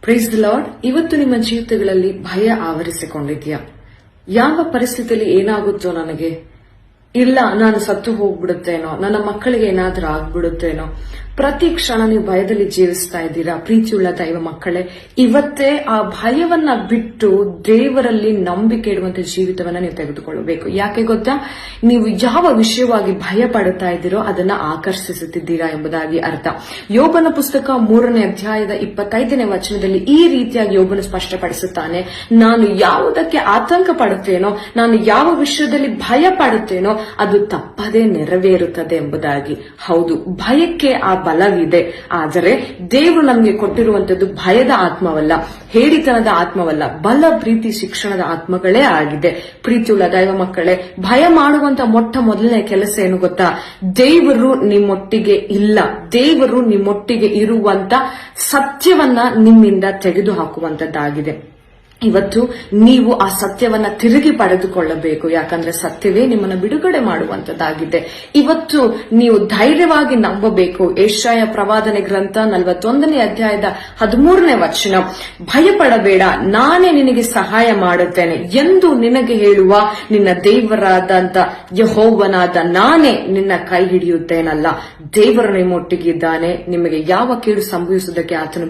Price the lord. ಇವತ್ತು ನಿಮ್ಮ ಜೀವಿತಗಳಲ್ಲಿ ಭಯ ಆವರಿಸಿಕೊಂಡಿದ್ಯಾ? ಯಾವ ಪರಿಸ್ಥಿತಿಯಲ್ಲಿ ಏನಾಗುತ್ತೋ ನನಗೆ, ಇಲ್ಲ ನಾನು ಸತ್ತು ಹೋಗ್ಬಿಡುತ್ತೇನೋ, ನನ್ನ ಮಕ್ಕಳಿಗೆ ಏನಾದ್ರೂ ಆಗ್ಬಿಡುತ್ತೇನೋ, ಪ್ರತಿ ಕ್ಷಣ ನೀವು ಭಯದಲ್ಲಿ ಜೀವಿಸ್ತಾ ಇದ್ದೀರಾ. ಪ್ರೀತಿಯುಳ್ಳ ದೈವ ಮಕ್ಕಳೇ, ಇವತ್ತೇ ಆ ಭಯವನ್ನ ಬಿಟ್ಟು ದೇವರಲ್ಲಿ ನಂಬಿಕೆ ಇಡುವಂತ ಜೀವಿತವನ್ನ ನೀವು ತೆಗೆದುಕೊಳ್ಳಬೇಕು. ಯಾಕೆ ಗೊತ್ತಾ? ನೀವು ಯಾವ ವಿಷಯವಾಗಿ ಭಯ ಪಡುತ್ತಾ ಇದ್ದೀರೋ ಅದನ್ನ ಆಕರ್ಷಿಸುತ್ತಿದ್ದೀರಾ ಎಂಬುದಾಗಿ ಅರ್ಥ. ಯೋಬನ ಪುಸ್ತಕ 3ನೇ ಅಧ್ಯಾಯದ 25ನೇ ವಚನದಲ್ಲಿ ಈ ರೀತಿಯಾಗಿ ಯೋಬನು ಸ್ಪಷ್ಟಪಡಿಸುತ್ತಾನೆ, ನಾನು ಯಾವುದಕ್ಕೆ ಆತಂಕ ಪಡುತ್ತೇನೋ, ನಾನು ಯಾವ ವಿಷಯದಲ್ಲಿ ಭಯ ಪಡುತ್ತೇನೋ ಅದು ತಪ್ಪದೇ ನೆರವೇರುತ್ತದೆ ಎಂಬುದಾಗಿ. ಹೌದು, ಭಯಕ್ಕೆ ಆ ಬಲವಿದೆ. ಆದರೆ ದೇವರು ನಮಗೆ ಕೊಟ್ಟಿರುವಂತದ್ದು ಭಯದ ಆತ್ಮವಲ್ಲ, ಹೇಡಿತನದ ಆತ್ಮವಲ್ಲ, ಬಲ, ಪ್ರೀತಿ, ಶಿಕ್ಷಣದ ಆತ್ಮಗಳೇ ಆಗಿದೆ. ಪ್ರೀತಿಯುಳ್ಳ ದೈವ ಮಕ್ಕಳೇ, ಭಯ ಮಾಡುವಂತ ಮೊದಲನೇ ಕೆಲಸ ಏನು ಗೊತ್ತಾ? ದೇವರು ನಿಮ್ಮೊಟ್ಟಿಗೆ ಇಲ್ಲ, ದೇವರು ನಿಮ್ಮೊಟ್ಟಿಗೆ ಇರುವಂತ ಸತ್ಯವನ್ನ ನಿಮ್ಮಿಂದ ತೆಗೆದು ಹಾಕುವಂತದ್ದಾಗಿದೆ. ಇವತ್ತು ನೀವು ಆ ಸತ್ಯವನ್ನ ತಿರುಗಿ ಪಡೆದುಕೊಳ್ಳಬೇಕು. ಯಾಕಂದ್ರೆ ಸತ್ಯವೇ ನಿಮ್ಮನ್ನು ಬಿಡುಗಡೆ ಮಾಡುವಂತದ್ದಾಗಿದೆ. ಇವತ್ತು ನೀವು ಧೈರ್ಯವಾಗಿ ನಂಬಬೇಕು. ಯೆಶಾಯ ಪ್ರವಾದನೆ ಗ್ರಂಥ 41ನೇ ಅಧ್ಯಾಯದ 13ನೇ ವಚನ, ಭಯಪಡಬೇಡ, ನಾನೇ ನಿನಗೆ ಸಹಾಯ ಮಾಡುತ್ತೇನೆ ಎಂದು ನಿನಗೆ ಹೇಳುವ ನಿನ್ನ ದೇವರಾದಂತ ಯೆಹೋವನಾದ ನಾನೇ ನಿನ್ನ ಕೈ ಹಿಡಿಯುತ್ತೇನಲ್ಲ. ದೇವರು ನಿಮ್ಮೊಟ್ಟಿಗಿದ್ದಾನೆ. ನಿಮಗೆ ಯಾವ ಕೇಡು ಸಂಭವಿಸುವುದಕ್ಕೆ ಆತನು